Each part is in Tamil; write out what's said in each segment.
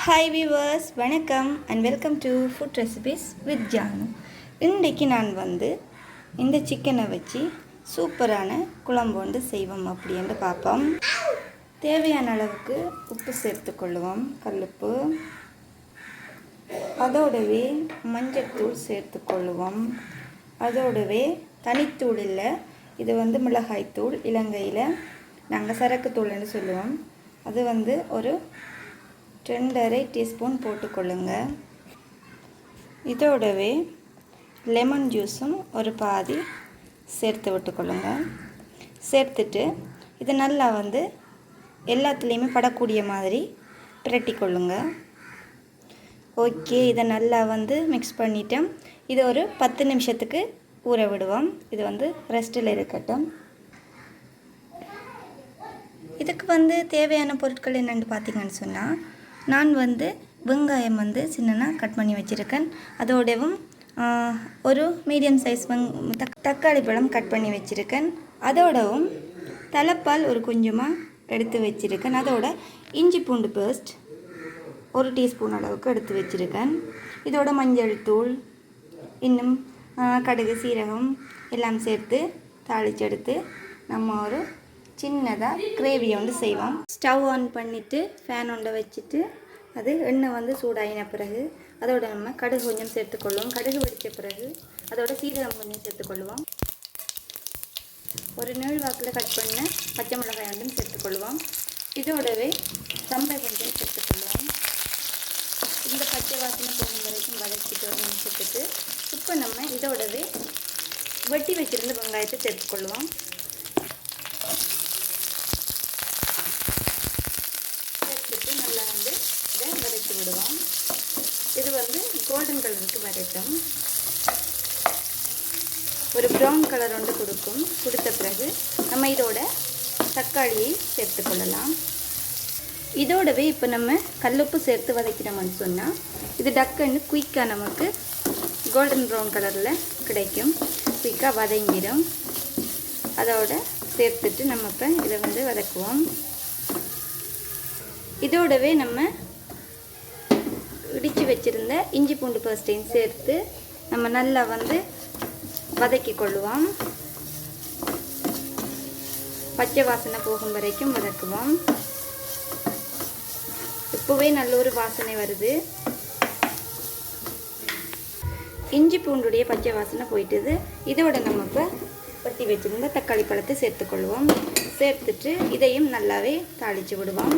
ஹாய் வியூவர்ஸ், வணக்கம் and welcome to food recipes with Janu. இன்றைக்கி நான் இந்த சிக்கனை வச்சு சூப்பரான குழம்பு செய்வோம் அப்படின்னு பார்ப்போம். தேவையான அளவுக்கு உப்பு சேர்த்துக்கொள்ளுவோம், கல்லுப்பு. அதோடவே மஞ்சள்தூள் சேர்த்துக்கொள்ளுவோம். அதோடவே தனித்தூள் இல்லை, இது மிளகாய்த்தூள், இலங்கையில் நாங்கள் சரக்கு தூள்னு சொல்லுவோம். அது ஒரு 2.5 டீஸ்பூன் போட்டுக்கொள்ளுங்க. இதோடவே லெமன் ஜூஸும் ஒரு பாதி சேர்த்து விட்டுக்கொள்ளுங்க. சேர்த்துட்டு இது நல்லா எல்லாத்துலேயுமே படக்கூடிய மாதிரி பிரட்டிக்கொள்ளுங்க. ஓகே, இதை நல்லா மிக்ஸ் பண்ணிட்டோம். இது ஒரு 10 நிமிஷத்துக்கு ஊற விடுவோம். இது ரெஸ்ட்டில் இருக்கட்டும். இதுக்கு தேவையான பொருட்கள் என்னென்னு பார்த்தீங்கன்னு சொன்னால், நான் வெங்காயம் சின்னனா கட் பண்ணி வச்சுருக்கேன். அதோடவும் ஒரு மீடியம் சைஸ் தக்காளி பழம் கட் பண்ணி வச்சுருக்கேன். அதோடவும் தலைப்பால் ஒரு கொஞ்சமாக எடுத்து வச்சுருக்கேன். அதோட இஞ்சி பூண்டு பேஸ்ட் 1 டீஸ்பூன் அளவுக்கு எடுத்து வச்சுருக்கேன். இதோட மஞ்சள் தூள், இன்னும் கடுகு, சீரகம் எல்லாம் சேர்த்து தாளித்து எடுத்து நம்ம ஒரு சின்னதாக கிரேவியை செய்வோம். ஸ்டவ் ஆன் பண்ணிவிட்டு ஃபேன் ஒன்றை வச்சுட்டு அது எண்ணெய் சூடாயின பிறகு அதோட நம்ம கடுகு கொஞ்சம் சேர்த்துக்கொள்வோம். கடுகு வெடித்த பிறகு அதோட சீரகம் கொஞ்சம் சேர்த்துக்கொள்வோம். ஒரு நீள்வாக்கில் கட் பண்ண பச்சை மிளகாய் சேர்த்துக்கொள்வோம். இதோடவே சம்பை கொஞ்சம் சேர்த்துக்கொள்வோம். இந்த பச்சை வாசனை போகும் வரைக்கும் வதக்கிட்டு ஒரு நிமிஷத்துக்கு இப்போ நம்ம இதோடவே வெட்டி வச்சுருந்த வெங்காயத்தை சேர்த்துக்கொள்வோம். நல்லா இதை வதக்கி விடுவோம். இது கோல்டன் கலருக்கு வரைக்கும் ஒரு ப்ரௌன் கலர் கொடுத்த பிறகு நம்ம இதோட தக்காளியை சேர்த்துக்கொள்ளலாம். இதோடவே இப்போ நம்ம கல்லுப்பு சேர்த்து வதக்கினோம்னு சொன்னால் இது டக்குன்னு குயிக்காக நமக்கு கோல்டன் ப்ரௌன் கலரில் கிடைக்கும். குயிக்காக வதங்கிடும். அதோட சேர்த்துட்டு நம்ம இப்போ இதை வதக்குவோம். இதோடவே நம்ம இடித்து வச்சுருந்த இஞ்சி பூண்டு பேஸ்ட்டையும் சேர்த்து நம்ம நல்லா வதக்கி கொள்ளுவோம். பச்சை வாசனை போகும் வரைக்கும் வதக்குவோம். இப்போவே நல்ல ஒரு வாசனை வருது. இஞ்சி பூண்டுடைய பச்சை வாசனை போயிட்டுது. இதோட நம்ம இப்போ வெட்டி வச்சுருந்த தக்காளி பழத்தை சேர்த்துக்கொள்வோம். சேர்த்துட்டு இதையும் நல்லாவே தாளித்து விடுவோம்.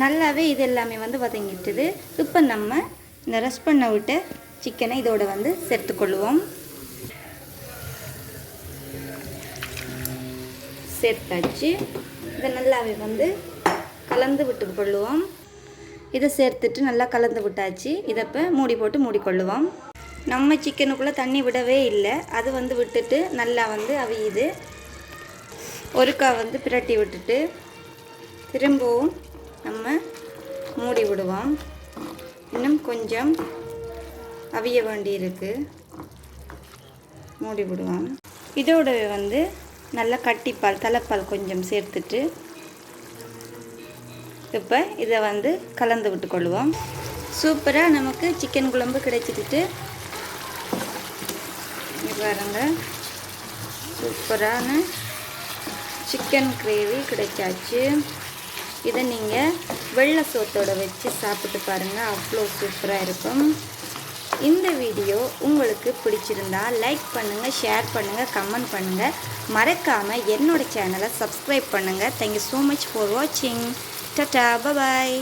நல்லாவே இது எல்லாமே வதங்கிட்டுது. இப்போ நம்ம இந்த ரெஸ்ட் பண்ண விட்ட சிக்கனை இதோட சேர்த்துக்கொள்வோம். சேர்த்தாச்சு. இதை நல்லாவே கலந்து விட்டுக்கொள்ளுவோம். இதை சேர்த்துட்டு நல்லா கலந்து விட்டாச்சு. இதை இப்போ மூடி போட்டு மூடிக்கொள்ளுவோம். நம்ம சிக்கனுக்குள்ளே தண்ணி விடவே இல்லை. அது விட்டுட்டு நல்லா அவியுது. ஒருக்கா பிரட்டி விட்டுட்டு திரும்பவும் நம்ம மூடி விடுவோம். இன்னும் கொஞ்சம் அவிய வேண்டியிருக்கு. மூடி விடுவோம். இதோடவே நல்லா கட்டிப்பால், தலைப்பால் கொஞ்சம் சேர்த்துட்டு இப்போ இதை கலந்து விட்டுக்கொள்வோம். சூப்பராக நமக்கு சிக்கன் குழம்பு கிடைச்சிட்டு பாருங்க, சூப்பரான சிக்கன் கிரேவி கிடைச்சாச்சு. இதை நீங்கள் வெள்ளை சோத்தோடு வச்சு சாப்பிட்டு பாருங்கள், அவ்வளோ சூப்பராக இருக்கும். இந்த வீடியோ உங்களுக்கு பிடிச்சிருந்தா லைக் பண்ணுங்கள், ஷேர் பண்ணுங்கள், கமெண்ட் பண்ணுங்கள். மறக்காமல் என்னோடய சேனலை சப்ஸ்கிரைப் பண்ணுங்கள். தேங்க்யூ ஸோ மச் ஃபார் வாட்சிங். டாடா, பாய்.